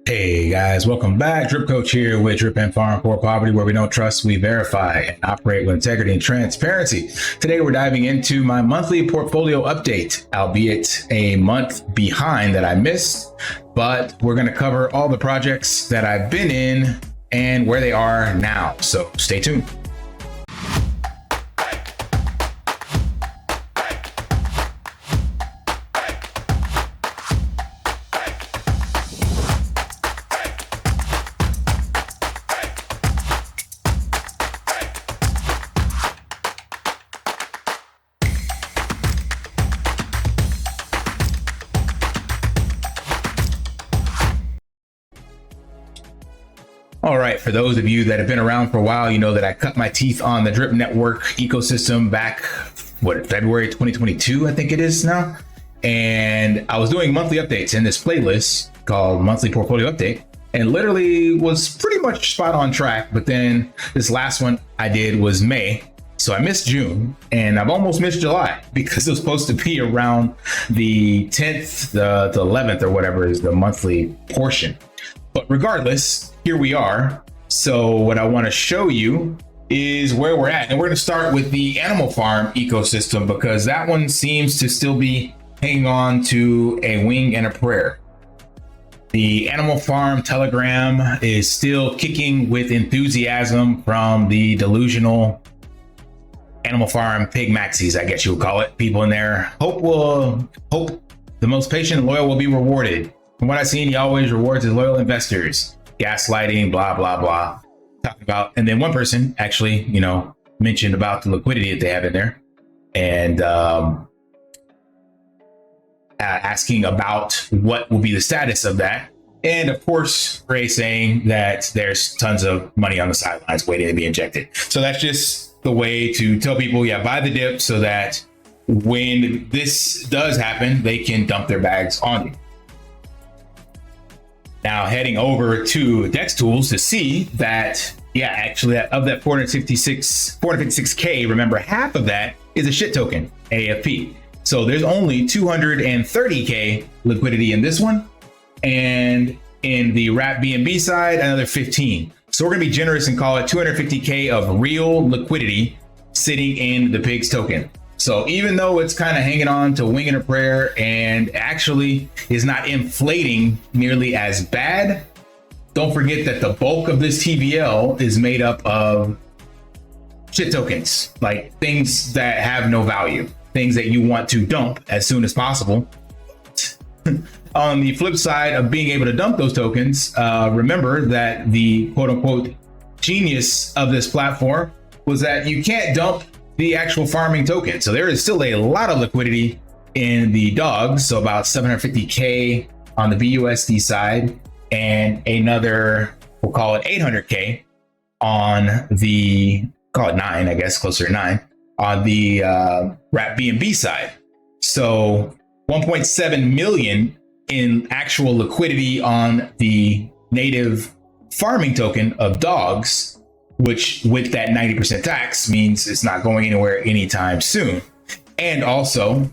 Hey guys, welcome back. DripCoach here with Drip and Farm Poor Poverty, where we don't trust, we verify, and operate with integrity and transparency. Today we're diving into my monthly portfolio update, albeit a month behind that I missed, but we're going to cover all the projects that I've been in and where they are now. So stay tuned. All right, for those of you that have been around for a while, you know that I cut my teeth on the Drip Network ecosystem back, February 2022, I think it is now. And I was doing monthly updates in this playlist called Monthly Portfolio Update, and literally was pretty much spot on track. But then this last one I did was May. So I missed June and I've almost missed July because it was supposed to be around the 10th, the 11th or whatever is the monthly portion. But regardless, here we are. So what I want to show you is where we're at. And we're going to start with the animal farm ecosystem because that one seems to still be hanging on to a wing and a prayer. The animal farm telegram is still kicking with enthusiasm from the delusional animal farm pig maxis, I guess you would call it. People in there hope the most patient and loyal will be rewarded. From what I've seen, he always rewards his loyal investors. Gaslighting, blah, blah, blah. Talking about, and then one person actually, mentioned about the liquidity that they have in there and asking about what will be the status of that. And of course, Ray saying that there's tons of money on the sidelines waiting to be injected. So that's just the way to tell people, yeah, buy the dip so that when this does happen, they can dump their bags on you. Now heading over to DEX tools to see that, yeah, actually of that 456K, remember half of that is a shit token, AFP. So there's only 230K liquidity in this one. And in the wrap BNB side, another 15. So we're gonna be generous and call it 250K of real liquidity sitting in the pigs token. So even though it's kind of hanging on to wing and a prayer and actually is not inflating nearly as bad, don't forget that the bulk of this TVL is made up of shit tokens, like things that have no value, things that you want to dump as soon as possible. On the flip side of being able to dump those tokens, remember that the quote unquote genius of this platform was that you can't dump the actual farming token. So there is still a lot of liquidity in the dogs. So about 750K on the BUSD side and another, we'll call it 800K on the, call it 9, I guess, closer to 9 on the wrap BNB side. So 1.7 million in actual liquidity on the native farming token of dogs, which with that 90% tax means it's not going anywhere anytime soon. And also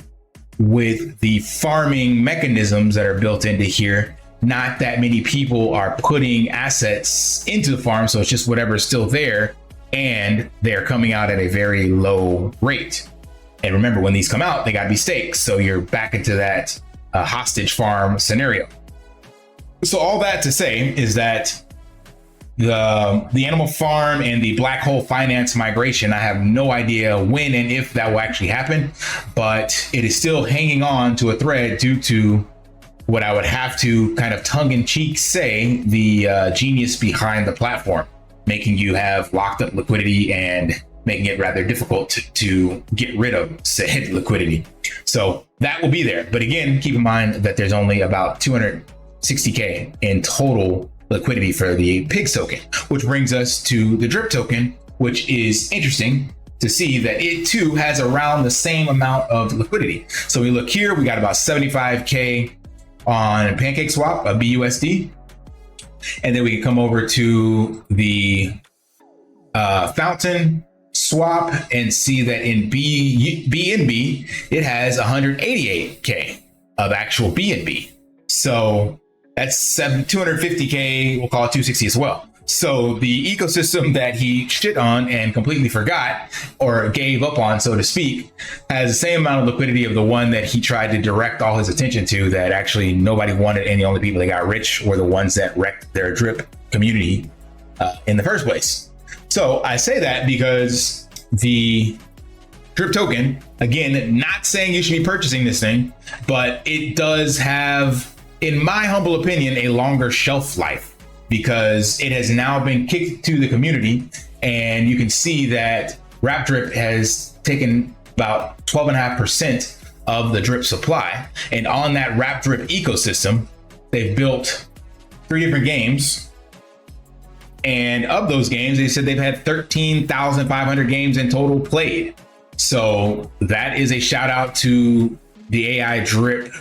with the farming mechanisms that are built into here, not that many people are putting assets into the farm. So it's just whatever's still there and they're coming out at a very low rate. And remember, when these come out, they gotta be staked. So you're back into that hostage farm scenario. So all that to say is that the animal farm and the black hole finance migration, I have no idea when and if that will actually happen, but it is still hanging on to a thread due to what I would have to kind of tongue-in-cheek say the genius behind the platform, making you have locked up liquidity and making it rather difficult to get rid of said liquidity. So that will be there. But again, keep in mind that there's only about 260K in total liquidity for the pigs token, which brings us to the drip token, which is interesting to see that it too has around the same amount of liquidity. So we look here, we got about 75K on PancakeSwap, a BUSD. And then we can come over to the Fountain Swap and see that in BNB, it has 188K of actual BNB. So That's 250K, we'll call it 260 as well. So the ecosystem that he shit on and completely forgot or gave up on, so to speak, has the same amount of liquidity of the one that he tried to direct all his attention to that actually nobody wanted, and the only people that got rich were the ones that wrecked their drip community in the first place. So I say that because the drip token, again, not saying you should be purchasing this thing, but it does have, in my humble opinion, a longer shelf life, because it has now been kicked to the community, and you can see that Drip has taken about 12.5% of the drip supply. And on that Drip ecosystem, they've built 3 different games. And of those games, they said they've had 13,500 games in total played. So that is a shout out to the AI Drip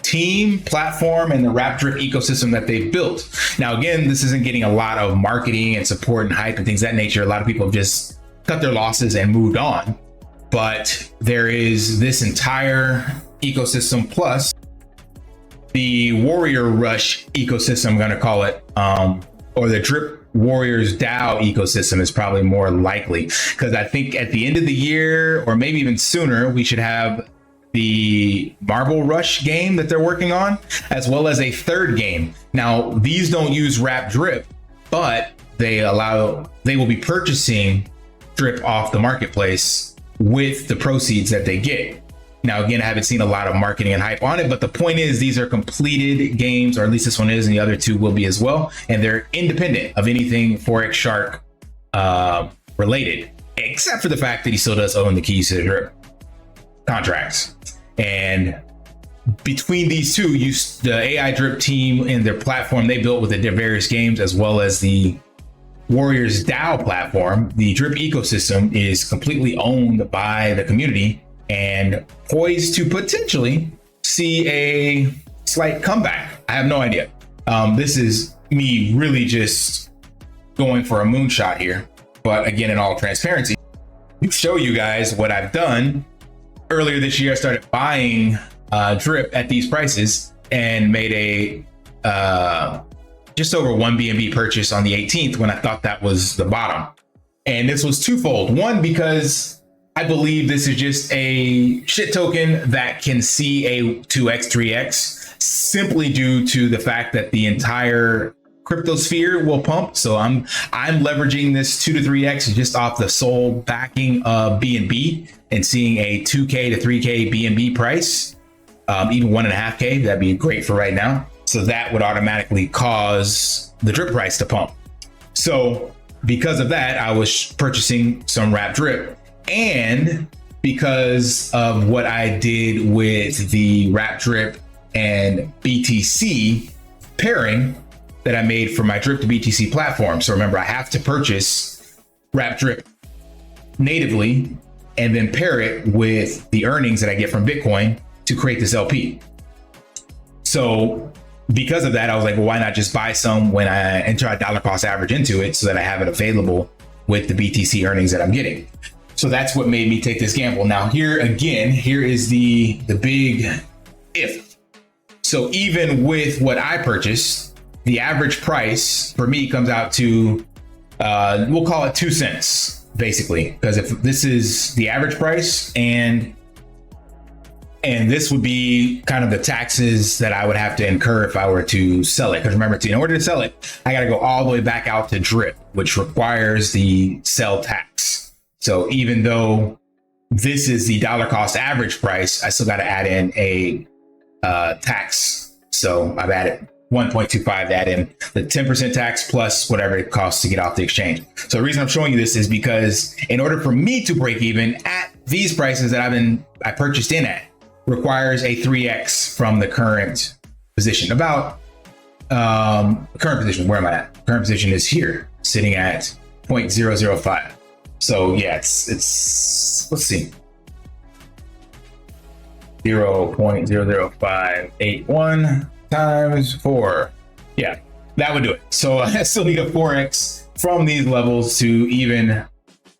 team, platform, and the Drip ecosystem that they've built. Now, again, this isn't getting a lot of marketing and support and hype and things of that nature. A lot of people have just cut their losses and moved on. But there is this entire ecosystem plus the Warrior Rush ecosystem, I'm going to call it, or the Drip Warriors DAO ecosystem is probably more likely, because I think at the end of the year, or maybe even sooner, we should have the Marble Rush game that they're working on, as well as a third game. Now, these don't use Drip, but they will be purchasing Drip off the marketplace with the proceeds that they get. Now, again, I haven't seen a lot of marketing and hype on it, but the point is these are completed games, or at least this one is, and the other 2 will be as well. And they're independent of anything Forex Shark related, except for the fact that he still does own the keys to the Drip contracts. And between these 2, the AI Drip team and their platform they built with their various games, as well as the Warriors DAO platform, the Drip ecosystem is completely owned by the community and poised to potentially see a slight comeback. I have no idea. This is me really just going for a moonshot here. But again, in all transparency, to show you guys what I've done. Earlier this year, I started buying Drip at these prices and made a just over 1 BNB purchase on the 18th when I thought that was the bottom. And this was twofold. One, because I believe this is just a shit token that can see a 2x, 3x, simply due to the fact that the entire crypto sphere will pump. So I'm leveraging this 2 to 3x just off the sole backing of BNB and seeing a 2K to 3K BNB price, even 1.5K. That'd be great for right now. So that would automatically cause the Drip price to pump. So because of that, I was purchasing some Drip, and because of what I did with the Drip and BTC pairing that I made for my Drip to BTC platform. So remember, I have to purchase Drip natively and then pair it with the earnings that I get from Bitcoin to create this LP. So because of that, I was like, well, why not just buy some when I enter a dollar cost average into it so that I have it available with the BTC earnings that I'm getting. So that's what made me take this gamble. Now here again, here is the big if. So even with what I purchased, the average price for me comes out to, we'll call it 2 cents, basically. Because if this is the average price and this would be kind of the taxes that I would have to incur if I were to sell it. Because remember, in order to sell it, I got to go all the way back out to Drip, which requires the sell tax. So even though this is the dollar cost average price, I still got to add in a tax. So I've added 1.25 to add in the 10% tax plus whatever it costs to get off the exchange. So the reason I'm showing you this is because in order for me to break even at these prices that I purchased in at, requires a 3x from the current position. About current position, where am I at? Current position is here, sitting at 0.005. So yeah, it's let's see, 0.00581 times 4. Yeah, that would do it. So I still need a 4x from these levels to even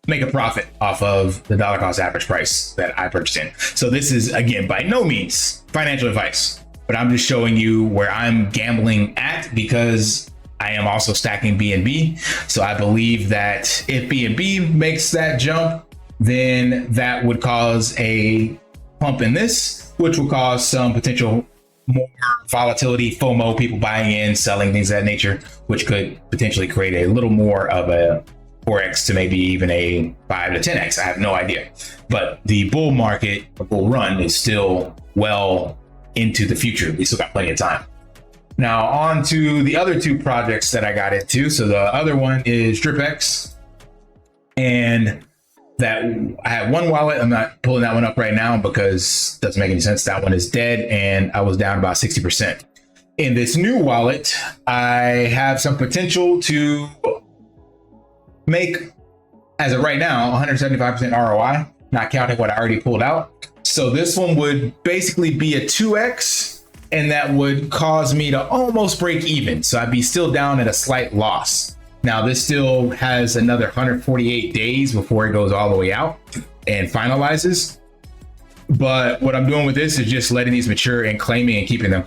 make a profit off of the dollar cost average price that I purchased in. So this is, again, by no means financial advice. but I'm just showing you where I'm gambling at because I am also stacking BNB. So I believe that if BNB makes that jump, then that would cause a pump in this, which will cause some potential more volatility, FOMO, people buying in, selling, things of that nature, which could potentially create a little more of a 4x to maybe even a 5 to 10x. I have no idea. But the bull market, or bull run, is still well into the future. We still got plenty of time. Now on to the other two projects that I got into. So the other one is DripX, and that I had one wallet. I'm not pulling that one up right now because it doesn't make any sense. That one is dead and I was down about 60%. In this new wallet, I have some potential to make, as of right now, 175% ROI, not counting what I already pulled out. So this one would basically be a 2x, and that would cause me to almost break even. So I'd be still down at a slight loss. Now this still has another 148 days before it goes all the way out and finalizes. But what I'm doing with this is just letting these mature and claiming and keeping them.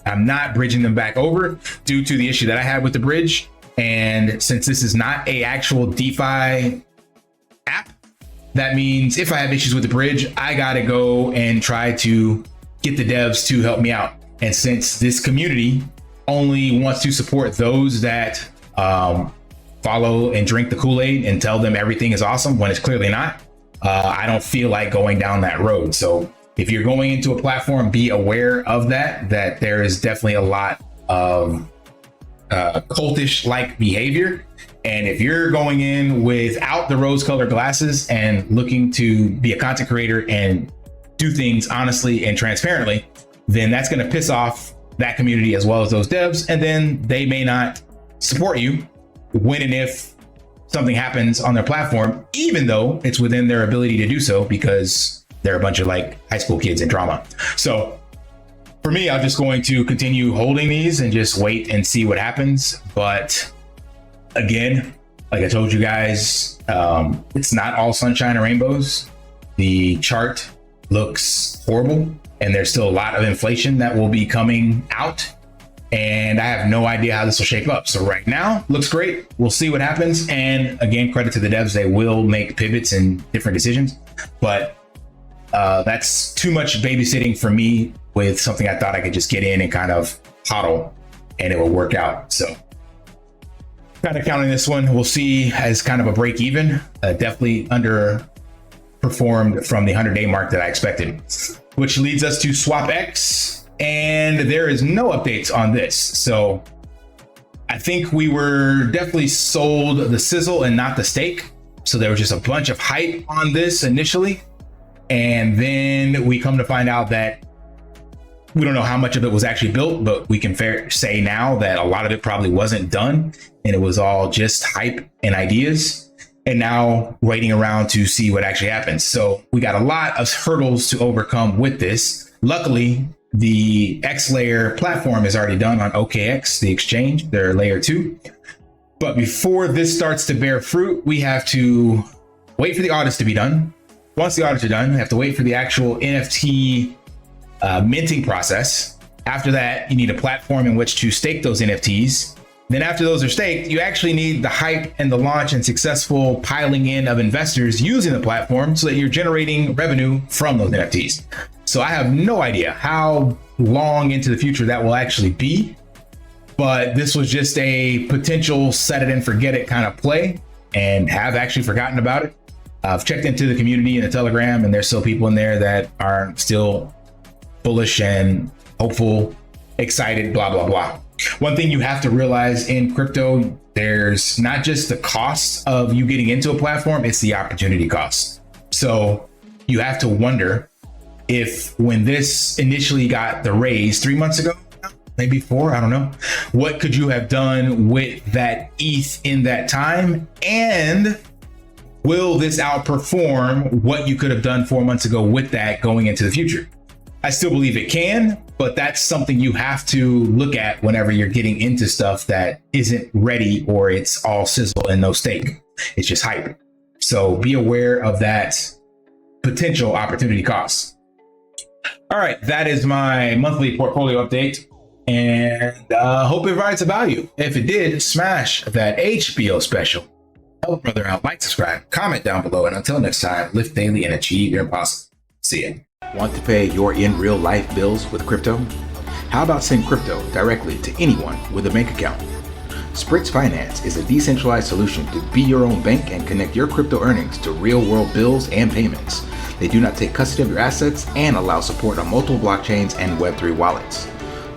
I'm not bridging them back over due to the issue that I had with the bridge. And since this is not a actual DeFi app, that means if I have issues with the bridge, I gotta go and try to get the devs to help me out. And since this community only wants to support those that follow and drink the Kool-Aid and tell them everything is awesome when it's clearly not, I don't feel like going down that road. So if you're going into a platform, be aware of that there is definitely a lot of cultish like behavior. And if you're going in without the rose colored glasses and looking to be a content creator and do things honestly and transparently, then that's going to piss off that community as well as those devs. And then they may not support you when and if something happens on their platform, even though it's within their ability to do so because they're a bunch of like high school kids in drama. So for me, I'm just going to continue holding these and just wait and see what happens. But again, like I told you guys, it's not all sunshine and rainbows. The chart looks horrible and there's still a lot of inflation that will be coming out. And I have no idea how this will shape up. So right now, looks great. We'll see what happens. And again, credit to the devs. They will make pivots and different decisions. But that's too much babysitting for me with something I thought I could just get in and kind of hodl and it will work out. So kind of counting this one, we'll see as kind of a break even. Definitely underperformed from the 100-day mark that I expected, which leads us to Swapx. And there is no updates on this. So I think we were definitely sold the sizzle and not the steak. So there was just a bunch of hype on this initially. And then we come to find out that we don't know how much of it was actually built, but we can say now that a lot of it probably wasn't done and it was all just hype and ideas. And now waiting around to see what actually happens. So we got a lot of hurdles to overcome with this. Luckily, the X layer platform is already done on OKX, the exchange, their layer 2. But before this starts to bear fruit, we have to wait for the audits to be done. Once the audits are done, we have to wait for the actual NFT minting process. After that, you need a platform in which to stake those NFTs. Then after those are staked, you actually need the hype and the launch and successful piling in of investors using the platform so that you're generating revenue from those NFTs. So I have no idea how long into the future that will actually be, but this was just a potential set it and forget it kind of play and have actually forgotten about it. I've checked into the community in the Telegram and there's still people in there that are still bullish and hopeful, excited, blah, blah, blah. One thing you have to realize in crypto, there's not just the cost of you getting into a platform, it's the opportunity cost. So you have to wonder if when this initially got the raise 3 months ago, maybe 4, I don't know, what could you have done with that ETH in that time? And will this outperform what you could have done 4 months ago with that going into the future? I still believe it can, but that's something you have to look at whenever you're getting into stuff that isn't ready or it's all sizzle and no steak. It's just hype. So be aware of that potential opportunity cost. All right, that is my monthly portfolio update, and hope it provides a value. If it did, smash that HBO special. Help a brother out, like, subscribe, comment down below, and until next time, live daily and achieve your impossible. See ya. Want to pay your in real life bills with crypto? How about send crypto directly to anyone with a bank account? SPRITZ Finance is a decentralized solution to be your own bank and connect your crypto earnings to real world bills and payments. They do not take custody of your assets and allow support on multiple blockchains and Web3 wallets.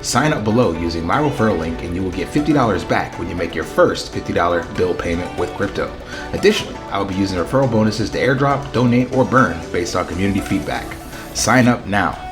Sign up below using my referral link and you will get $50 back when you make your first $50 bill payment with crypto. Additionally, I will be using referral bonuses to airdrop, donate, or burn based on community feedback. Sign up now.